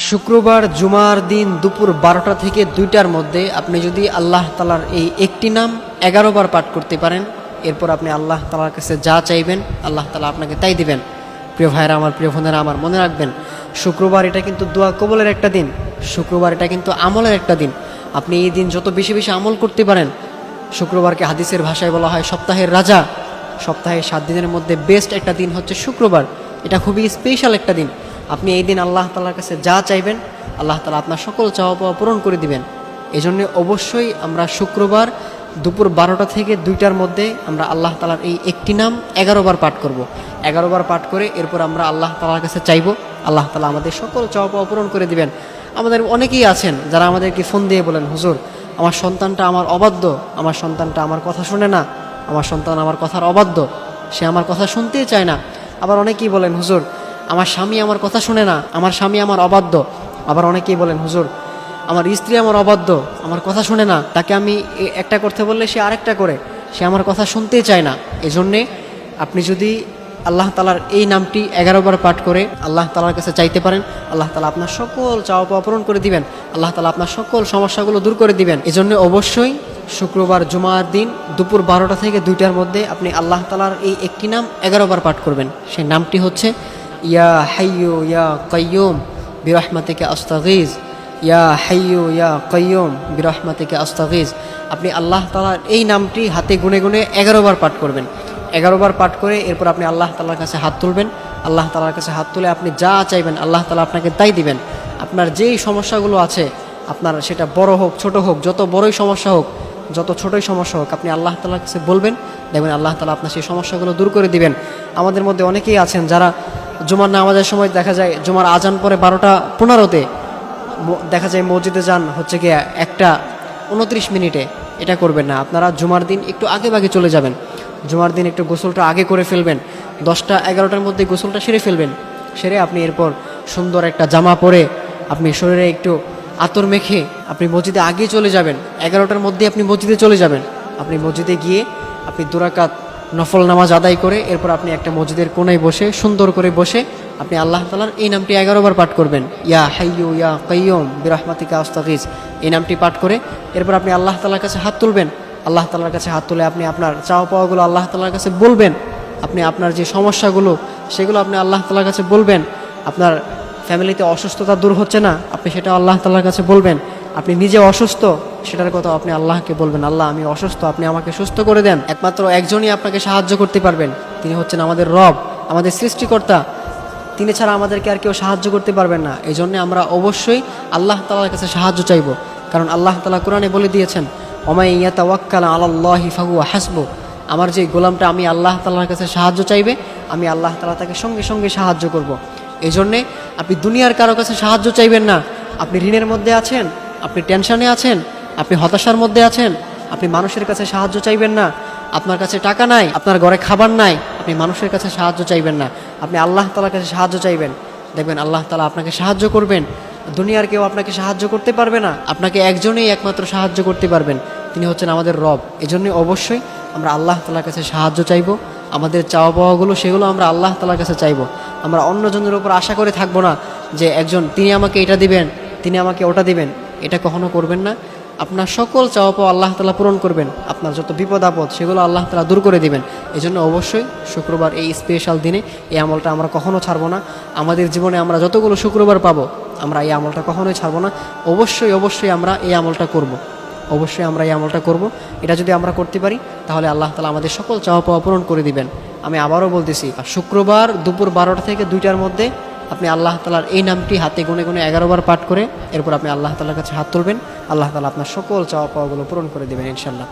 শুক্রবার জুমার দিন দুপুর 12টা থেকে 2টার মধ্যে আপনি যদি আল্লাহ তাআলার এই একটি নাম 11 বার পাঠ করতে পারেন, এরপর আপনি আল্লাহ তাআলার কাছে যা চাইবেন আল্লাহ তাআলা আপনাকে তাই দিবেন। প্রিয় ভাইরা আমার, প্রিয় বোনেরা আমার, মনে রাখবেন শুক্রবার এটা কিন্তু দোয়া কবুলের একটা দিন। শুক্রবার এটা কিন্তু আমলের একটা দিন। আপনি এই দিন যত বেশি বেশি আমল করতে পারেন, শুক্রবারকে হাদিসের ভাষায় বলা হয় সপ্তাহের রাজা। সপ্তাহে 7 দিনের মধ্যে বেস্ট একটা দিন হচ্ছে শুক্রবার। এটা খুবই স্পেশাল একটা দিন। আপনি এই দিন আল্লাহ তাআলার কাছে যা চাইবেন আল্লাহ তাআলা আপনার সকল চাওয়া পাওয়া পূরণ করে দিবেন। এই জন্য অবশ্যই আমরা শুক্রবার দুপুর 12টা থেকে 2টার মধ্যে আমরা আল্লাহ তাআলার এই একটি নাম 11 বার পাঠ করব। 11 বার পাঠ করে এরপর আমরা আল্লাহ তাআলার কাছে চাইব, আল্লাহ তাআলা আমাদের সকল চাওয়া পাওয়া পূরণ করে দিবেন। আমাদের অনেকেই আছেন যারা আমাদেরকে ফোন দিয়ে বলেন, হুজুর আমার সন্তানটা আমার অবাধ্য, আমার সন্তানটা আমার কথা শুনে না, আমার সন্তান আমার কথার অবাধ্য, সে আমার কথা শুনতেই চায় না। আবার অনেকেই বলেন, হুজুর আমার স্বামী আমার কথা শুনে না, আমার স্বামী আমার অবাধ্য। আবার অনেকেই বলেন, হুজুর আমার স্ত্রী আমার অবাধ্য, আমার কথা শুনে না, তাকে আমি একটা করতে বললে সে আরেকটা করে, সে আমার কথা শুনতেই চায় না। এজন্যে আপনি যদি আল্লাহ তাআলার এই নামটি 11 বার পাঠ করে আল্লাহ তাআলার কাছে চাইতে পারেন, আল্লাহ তাআলা আপনার সকল চাওয়া পাওয়া পূরণ করে দিবেন, আল্লাহ তাআলা আপনার সকল সমস্যাগুলো দূর করে দিবেন। এজন্য অবশ্যই শুক্রবার জুমার দিন দুপুর 12টা থেকে 2টার মধ্যে আপনি আল্লাহ তাআলার এই একটি নাম 11 বার পাঠ করবেন। সেই নামটি হচ্ছে ইয়া হাইয়ু ইয়া কাইয়ুম বিরহমাতিকা আস্তাগীজ, ইয়া হাইয়ু ইয়া কাইয়ুম বিরহমাতিকা আস্তাগীজ। আপনি আল্লাহ তাআলার এই নামটি হাতে গুনে গুনে 11 বার পাঠ করবেন। 11 বার পাঠ করে এরপর আপনি আল্লাহ তাআলার কাছে হাত তুলবেন। আল্লাহ তাআলার কাছে হাত তুলে আপনি যা চাইবেন আল্লাহ তাআলা আপনাকে তাই দিবেন। আপনার যেই সমস্যাগুলো আছে, আপনার সেটা বড় হোক ছোট হোক, যত বড়ই সমস্যা হোক, যত ছোটই সমস্যা হোক, আপনি আল্লাহ তাআলার কাছে বলবেন, দেখবেন আল্লাহ তাআলা আপনার সেই সমস্যাগুলো দূর করে দিবেন। আমাদের মধ্যে অনেকেই আছেন যারা জুমার নামাজের সময় দেখা যায় জুমার আজান পরে 12টা 15-তে দেখা যায় মসজিদে যান হচ্ছে কি 1:29 মিনিটে। এটা করবেন না। আপনারা জুমার দিন একটু আগে ভাগে চলে যাবেন। জুমার দিন একটু গোসলটা আগে করে ফেলবেন। 10টা 11টার মধ্যে গোসলটা সেরে ফেলবেন। সেরে আপনি এরপর সুন্দর একটা জামা পরে আপনি শরীরে একটু আতর মেখে আপনি মসজিদে আগে চলে যাবেন। 11টার মধ্যে আপনি মসজিদে চলে যাবেন। আপনি মসজিদে গিয়ে আপনি 2 রাকাত নফল নামাজ আদায় করে এরপর আপনি একটা মসজিদের কোণায় বসে সুন্দর করে বসে আপনি আল্লাহ তাআলার এই নামটি 11 বার পাঠ করবেন। ইয়া হাইয়ু ইয়া কাইয়ুম বিরহমাতিকা আস্তাগীজ, এই নামটি পাঠ করে এরপর আপনি আল্লাহ তাআলার কাছে হাত তুলবেন। আল্লাহ তাআলার কাছে হাত তুলে আপনি আপনার চাওয়া পাওয়াগুলো আল্লাহ তাআলার কাছে বলবেন। আপনি আপনার যে সমস্যাগুলো সেগুলো আপনি আল্লাহ তাআলার কাছে বলবেন। আপনার ফ্যামিলিতে অসুস্থতা দূর হচ্ছে না, আপনি সেটা আল্লাহ তাআলার কাছে বলবেন। আপনি নিজে অসুস্থ, সেটার কথা আপনি আল্লাহকে বলবেন, আল্লাহ আমি অসুস্থ, আপনি আমাকে সুস্থ করে দেন। একমাত্র একজনই আপনাকে সাহায্য করতে পারবেন, তিনি হচ্ছেন আমাদের রব, আমাদের সৃষ্টিকর্তা। তিনি ছাড়া আমাদেরকে আর কেউ সাহায্য করতে পারবেন না। এই জন্য আমরা অবশ্যই আল্লাহ তাআলার কাছে সাহায্য চাইব। কারণ আল্লাহ তাআলা কোরআনে বলে দিয়েছেন, ওমাই ইয়াতাওয়াক্কাল আলাল্লাহি ফাহুয়া হাসবু। আমার যে গোলামটা আমি আল্লাহ তাআলার কাছে সাহায্য চাইবে, আমি আল্লাহ তাআলা তাকে সঙ্গে সঙ্গে সাহায্য করব। এই জন্যে আপনি দুনিয়ার কারো কাছে সাহায্য চাইবেন না। আপনি ঋণের মধ্যে আছেন, আপনি টেনশনে আছেন, আপনি হতাশার মধ্যে আছেন, আপনি মানুষের কাছে সাহায্য চাইবেন না। আপনার কাছে টাকা নাই, আপনার ঘরে খাবার নাই, আপনি মানুষের কাছে সাহায্য চাইবেন না। আপনি আল্লাহ তাআলার কাছে সাহায্য চাইবেন, দেখবেন আল্লাহ তাআলা আপনাকে সাহায্য করবেন। দুনিয়ার কেউ আপনাকে সাহায্য করতে পারবে না। আপনাকে একজনই একমাত্র সাহায্য করতে পারবেন, তিনি হচ্ছেন আমাদের রব। এজন্য অবশ্যই আমরা আল্লাহ তাআলার কাছে সাহায্য চাইব। আমাদের চাওয়া পাওয়াগুলো সেগুলো আমরা আল্লাহ তাআলার কাছে চাইব। আমরা অন্যজনের উপর আশা করে থাকবো না যে একজন তিনি আমাকে এটা দিবেন, তিনি আমাকে ওটা দিবেন। এটা কখনো করবেন না। আপনার সকল চাওয়া পাওয়া আল্লাহ তাআলা পূরণ করবেন। আপনার যত বিপদ আপদ সেগুলো আল্লাহ তাআলা দূর করে দিবেন। এই জন্য অবশ্যই শুক্রবার এই স্পেশাল দিনে এই আমলটা আমরা কখনো ছাড়বো না। আমাদের জীবনে আমরা যতগুলো শুক্রবার পাবো আমরা এই আমলটা কখনোই ছাড়বো না। অবশ্যই অবশ্যই আমরা এই আমলটা করব। অবশ্যই আমরা এই আমলটা করব। এটা যদি আমরা করতে পারি তাহলে আল্লাহ তাআলা আমাদের সকল চাওয়া পাওয়া পূরণ করে দিবেন। আমি আবারও বলতেছি, শুক্রবার দুপুর 12টা থেকে 2টার মধ্যে আপনি আল্লাহ তাআলার এই নামটি হাতে গুনে গুনে 11 বার পাঠ করে এরপর আপনি আল্লাহ তাআলার কাছে হাত তুলবেন। আল্লাহ তাআলা আপনার সকল চাওয়া পাওয়াগুলো পূরণ করে দেবেন ইনশাআল্লাহ।